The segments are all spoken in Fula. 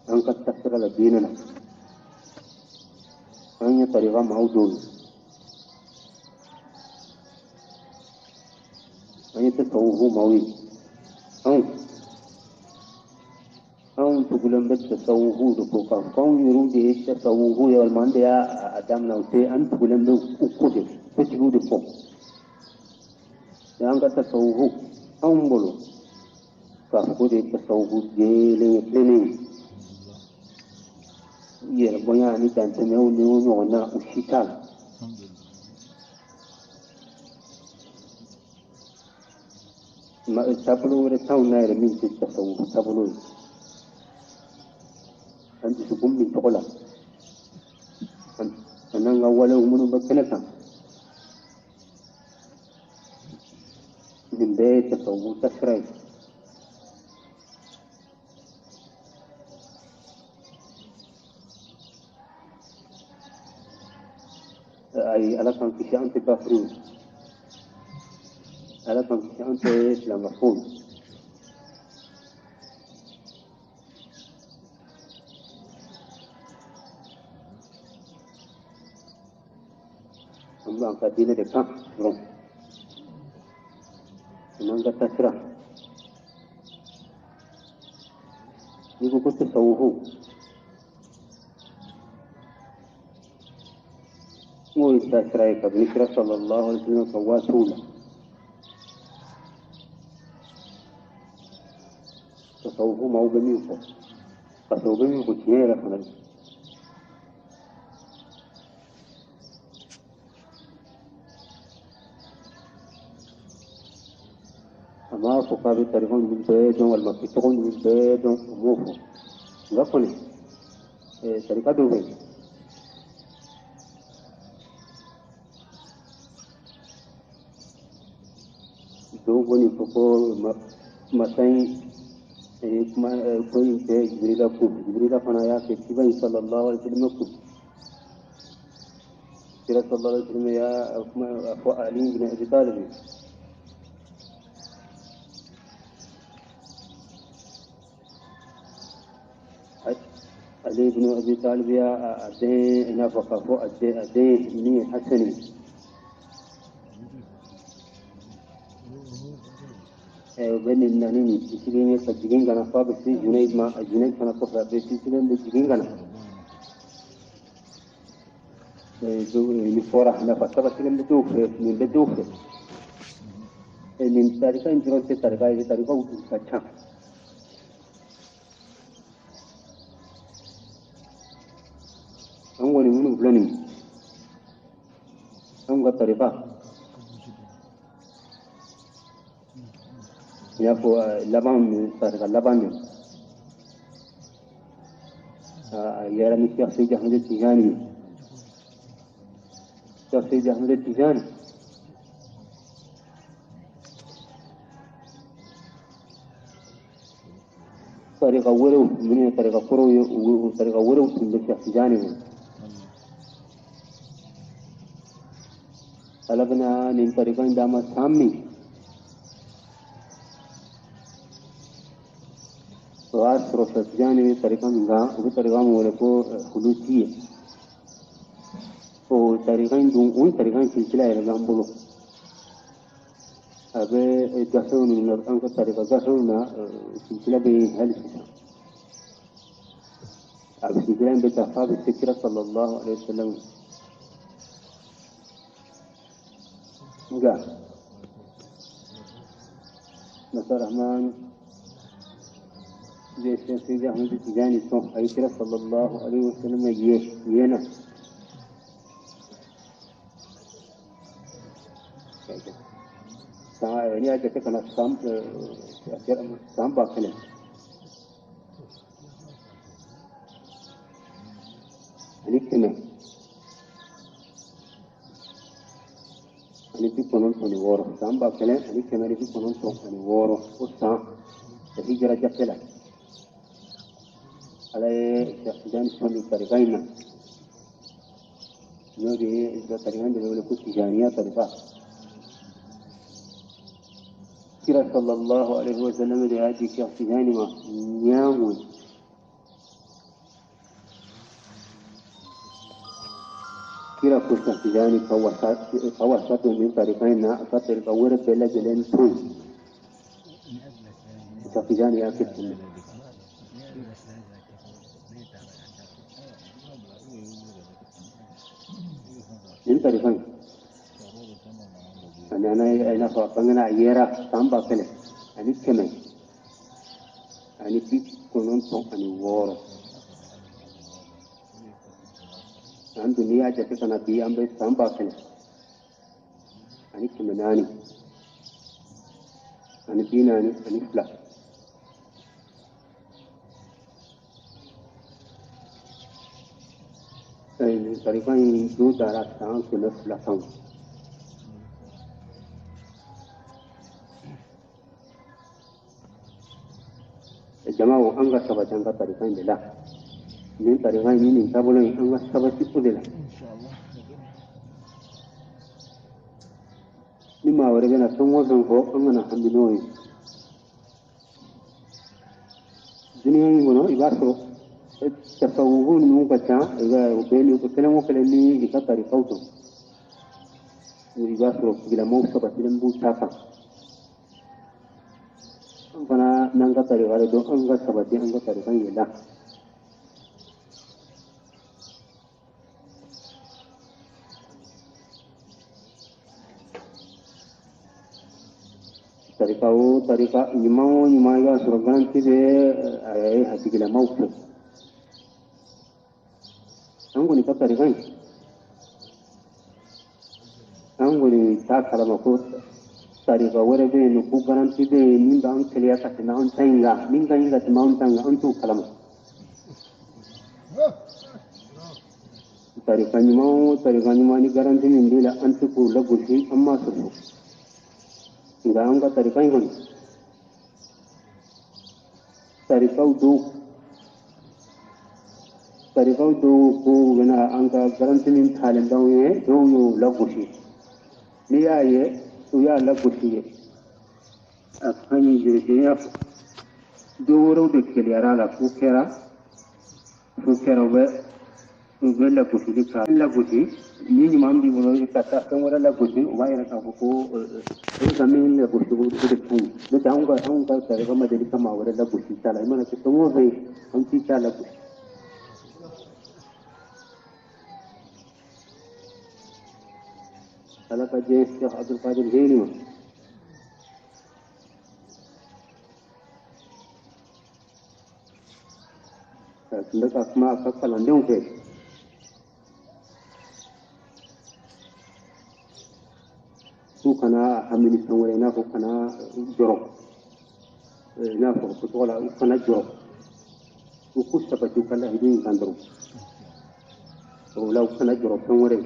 an ka tasira la dinana an ya tariqa mawdu an ya tasawufu mawi an tugulan da tasawufu da ko kan yuru da ya tasawufu ya walman da ya adam na sai an tugulan da uku da kujibu da ko da an ka tasawufu an bolo ka ko da tasawufu je le ya bonya ni dan ne na ushita ma tablo da tauna da min tasawuf tablo an ji su gummin tokola sannan ga wala mun bakkana kan din da tasawuf tasrai أي ألا كان في شيء أنت كافرون ألا كان في شيء أنت إسلام مفهوم أما أنك دين دكان روم أنك تسرع يقول كنت تسووه ويستشريك بنشر صلى الله عليه وسلم فواتولا تصوفوا ما هو بمينكم تصوفوا بمينكم تنيرا فنال أما فقابل التاريخون من بيدهم والمكتون من بيدهم وموفوا غفني تاريخة دوبين دوبني فوق مسائل کوئی جبريل فنايا كتبه صلى الله عليه وسلم صلى الله عليه وسلم يا أخو علي بن أبي طالب علي بن أبي طالب يا أدين نفقه فوق أدين مني حسني بني النانين يسيرين يسجلين كنا فابسي جنيد ما جنيد كنا كفر بسي سيرين بسجلين كنا جو يفورح نفسه بس سيرين بدوخر من بدوخر من طريقة إنجرون سے طريقة ये طريقة अच्छा हम वाली मुनु प्लानिंग हम का तरीका या को लबान طريقة لبان يا رمي شخصي أحمد التجاني شخصي أحمد التجاني طريقة ولو من طريقة قرو وطريقة ولو من الشخص جاني طلبنا من طريقة دام سامي سؤال سروس جاني طريقة منها وطريقة مولكو خلوصية وطريقة دون طريقة سلسلة إلى جنبه أبي جسون من أنك طريقة جسونا سلسلة بهذه السلسلة أبي سلسلة بتفاعل السكرة صلى الله عليه وسلم جاء نصر الرحمن جيش سيدي أحمد التجاني أي صلى الله عليه وسلم ينا يعني أجل كنا سام باكله لكن لكن كنون توني وورو سام باكله لكن لكن كنون توني وورو وسام تهجر جسلا على جان توني طريقينا نودي إذا طريقين دلوقتي كل تجانية طريقة صلى الله عليه وسلم لهذه الشخص ما يامون kira kusa tijani kawasatu min tarikaina akatar kawara bela jelen tu tijani ya kitin min tarikan ana ina fa bangana yera tamba kale ani keme ani bi konon ton ani woro an dunia jate kana bi ambe tamba kale ani keme nani ani binani ani fla tarikan do dara tan kele fla tan jama'u an ga sabatan ka tarikan da la min tarikan ni tabulin an ga sabati kudela ni ma wore gana ton wazan ko an gana hambinoyi duniya yi mono ibaso tasawuhun mun ka ta ga ubeni ko kelen ko kelen ni ka tarikauto ibaso gila mo sabatin bu tafa fana nan ga tare wale don an ga sabati an ga tare kan yela tarika nyima ya surgan tibe ay hatigila mautu an goni ka tare kan an goni ta kalama ko tarika wore be no ku garanti be min ba an kaliya ka na an tanga min ga inga ma an tanga an tu kalama tarika nyima ni garanti min dila an tu ku lagushi amma su nga an ga tarika ngon tarika do ko gana an ga garanti min talen dawo do yo lagushi ni yaye ya lagushi akani jeya doro de keliyara la fukera be lagushi ka lagushi ni mambi bono kata kan wala lagushi wa ira ka ko kami lagushi ko de pu de tanga tare ga madeli kama wala lagushi tala imana ke tomo ve an ti tala lagushi ala ka je Sheikh Abdul Qadir Jilani ma tunda ka kuma ka kala ndon ke su kana hamini sanwere na ko kana joro na ko ko tola kana joro ko kusta ba kala hidin kandro to law kana joro sanwere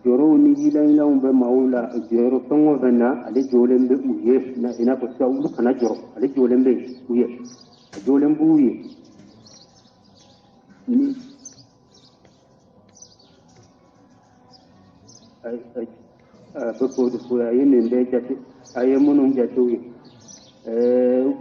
joro ni ila umbe maula joro tongo bana ale jolembe uye na ina ko sawu kana joro ale jolembe uye jolembe uye ni ko do ya yene be jati ayemunun jatu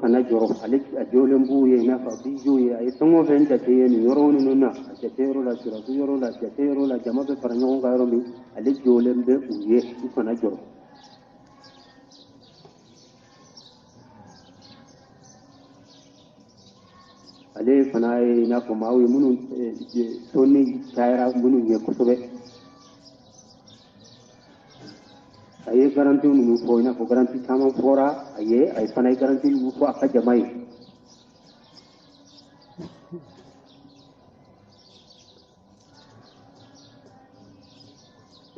kana joro ale jolembe uye na fa bi joye ay tongo ben jati yene yoro ni na jatero la joro yoro la jatero la jama be paranyo ngaro mi ale jolembe uye kana joro ale fana na ko mawi munun tonni tayra munun ye kusobe aye garanti nu ko ina ko garanti kama fora aye ay fana garanti nu ko aka jamai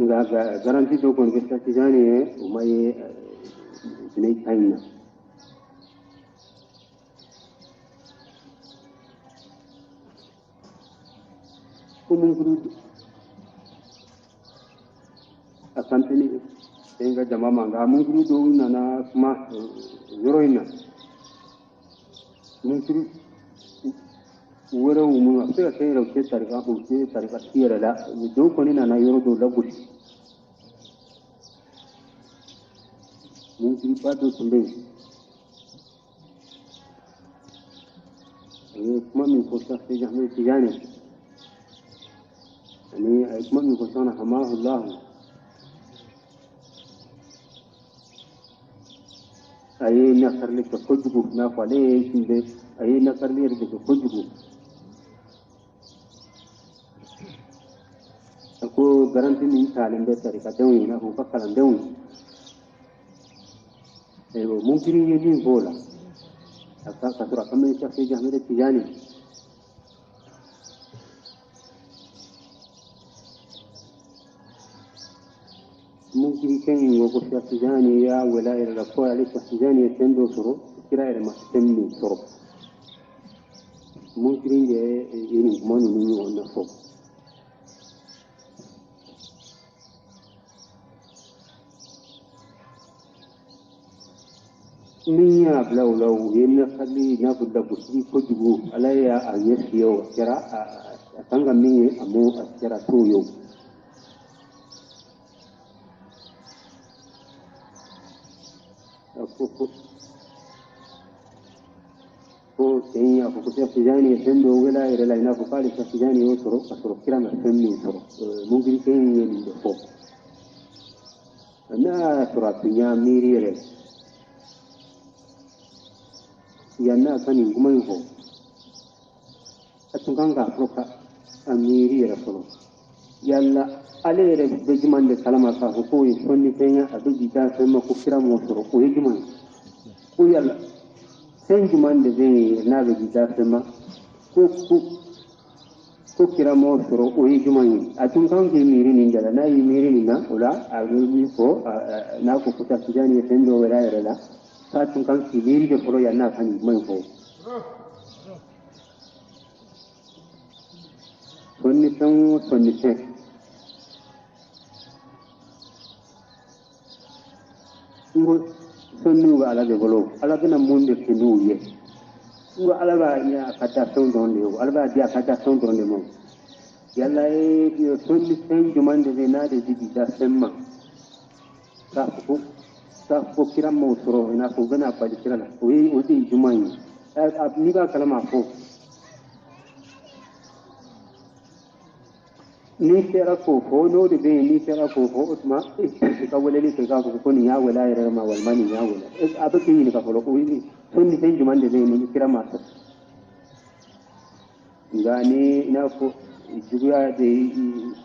nga garanti do kon ke tijani umay ne tayna kumunguru akantini enga jama manga munguru do nana kuma yoroina munguru woro umu after ke ro ke tarika tiera la do koni nana yoro do lagushi mungkin pada sembeng kuma min ko sa se jahme tijani ani kuma min ko sana hamahu Allah ayi na karli ka kujugu na kwale kinde ayi na karli da ka kujugu ko garanti ni talim da tare ka dawi na ko kalan dawi mungkin ni bola aka kasura kamar shafi jami'ar tijani mungkin kan yi wa kusa tijani ya wilayar da koya lissa tijani ya tendo suru kira da masu temmi suru mungkin da ya yi kuma nuni wannan so ni ya blaulau yana kalli na budda busi ko jugo alaya a yesiyo kira a tanga min amu a kira toyo ko sai ya ko sai tijani ya tendo wala ira la ina ko kali sai tijani yo soro asoro kira na semmi soro mun giri kai ni da ko na suratunya mirire yanna kanin kuma yin ho a tun kan ga proka a miri ya rasu yalla ale da jiman da kalama ka ko yi sonni tanya a duk da sai ma ku kira mu suru ko yi jiman ko yalla sai jiman da zai na da gida sai ma ko kira mu suru ko yi jiman a tun kan ke miri ni da na yi miri ni na ula a yi ko na ku kuta tijani ya tendo wala ya rala saatun kan kibiri ke furo yanna kan mai ko sonni tan sonni te ngo sonni ga ala de bolo ala kana monde ke no ye ngo ala ba ya kata son don de ala ba dia kata son don de mo yalla e sonni tan jumande de na de digi da semma ta ko kira mo soro ina ko gana pa kira la o di jumani ni ba kalama ko ni tera ko no de be ni tera ko utma ka wala ni ka ko ni ya wala ya ma wal mani ya wala abaki ni ka ko ni son ni tan jumande de ni kira ma ta ngani na ko juya de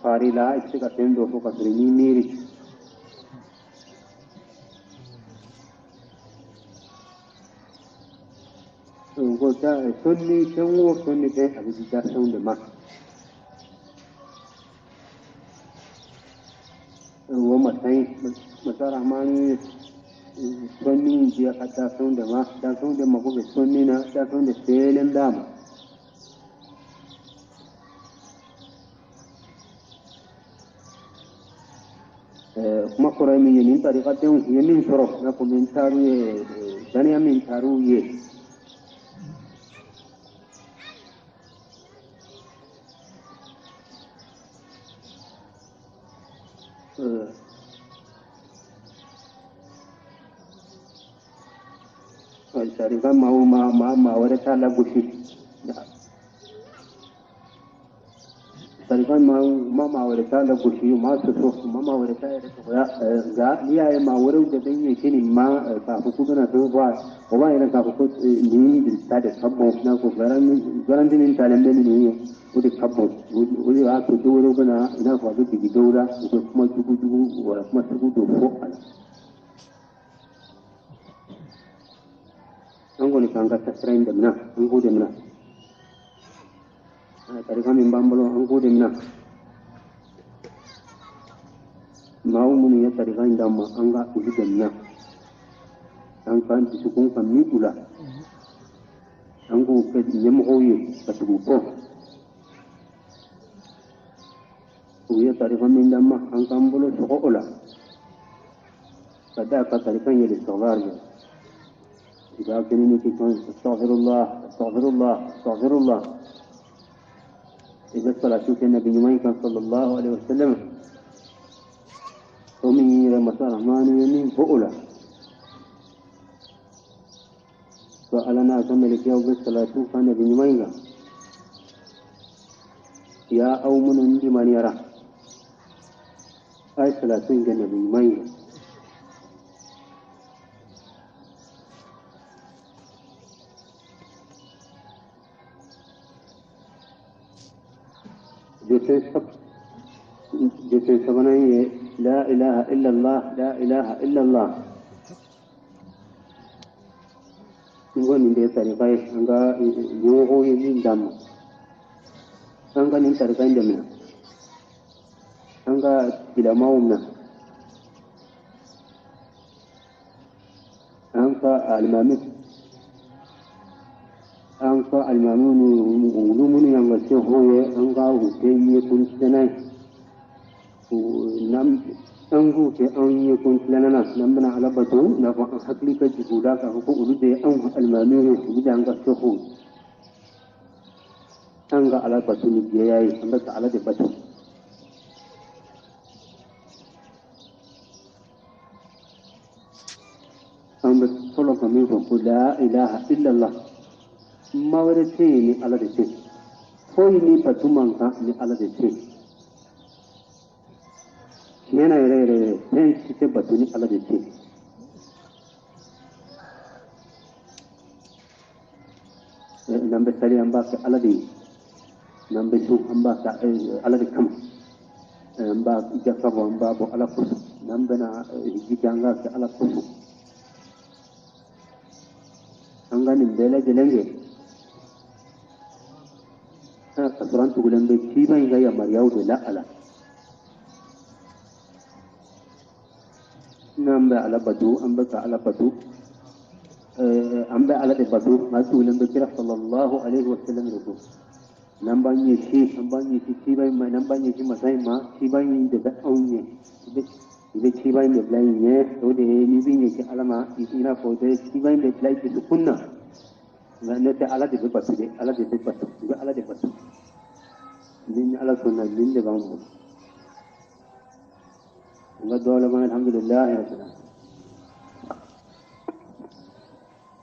farila ita ka tendo ko ka ni miri gota sonni tanwo sonni te abiji da sonde ma wo matai masara mani sonni dia kata sonde ma da sonde ma ko sonni na da sonde selen dama kuma korai mi yin tari ka ten yin soro na komentaru ye dani amin taru ye Syarifah mau ada salah gusi. Syarifah mau ada salah gusi, masuk mau ada salah ya dia mau ada udah ini sini tak hukum na tu buat, orang yang tak hukum ni ada kabut na ko garan din talem ni udah kabut, udah aku tu orang na ina ko ada di dora, udah cuma cukup orang cuma cukup tu. Anggo ni kangkat sasrain demna, anggo demna. Tadi kami bambalo anggo demna. Mau muni ya tadi kami damma angga uji demna. Angkan disukung kami pula. Anggo ke nyemhoye katubuko. Uya tadi kami damma angkan bolo sokola. Kada tadi kami jadi solarnya. إذا كنت استغفر الله استغفر الله استغفر الله إذا صلى شوك النبي صلى الله عليه وسلم ومن رمضان رحمن يمين فؤلا سؤالنا كمل كيو بالصلاة كان بنيمينغا يا أو من عندي من يرى أي 30 كان بنيمينغا جيسے سبنا یہ لا الہ الا اللہ لا الہ الا اللہ ngoni nde tarikai anga yogo yin dam anga nin tarikai ndamna anga bila maumna anga almamun ulumun yang sehoye anga huteye kun senai nam angu ke an yi kun lanana nan bana alabatu na fa hakli ka juda ka ko ulude an almamiru juda an ga sohu an ga alabatu ni yayi an ga ala de batu an ba solo ka mi ko la ilaha illa allah mawrite ni ala de ce ko ni patuman ka ni ala de ce yana yare sai shi ce batuni Allah da ce nan bai sari an ba ka Allah da nan bai su an ba ka Allah da kam an ba ka sabo an ba bo Allah kusu nan bana hijanga ka Allah kusu an ganin bela gelenge ka suran tugulan bai ci bai ga ya maryau da la'ala nambe ala batu ambe ka ala batu ambe ala de batu masu lembe kira sallallahu alaihi wasallam ruku nambanye shi bai ma nambanye shi masai ma shi bai ni da aunye ibe shi bai ne blai ne to de ni bin yake alama ina ko de shi bai ne blai ki kunna ne ta ala de batu de ala de batu ibe ala de batu din ala sunna din de bamu والدولة من الحمد لله رب العالمين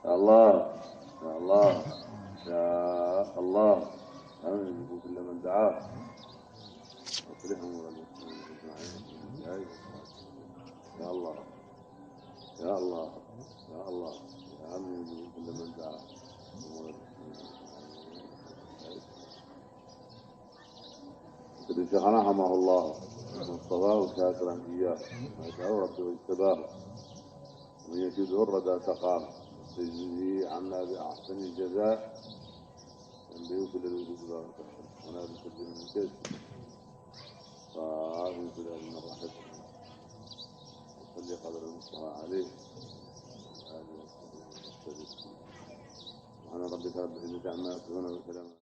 الله يا الله يا الله آمين بكل من دعاه وصلحهم والمسلمين أجمعين يا الله يا الله يا الله يا آمين بكل من دعاه الشيخ رحمه الله مصطفاه شاكرا إياه ما يدعو ربه واجتباه ومن يجده الردى سقاه تجزيه عنا بأحسن الجزاء ينبيه كل الوجود ونا بكل من كيس فآمن كل من الرحب وصلي قدر المصطفى عليه وآله وصحبه وسلم سبحان ربك رب العزة عما يصفون وسلام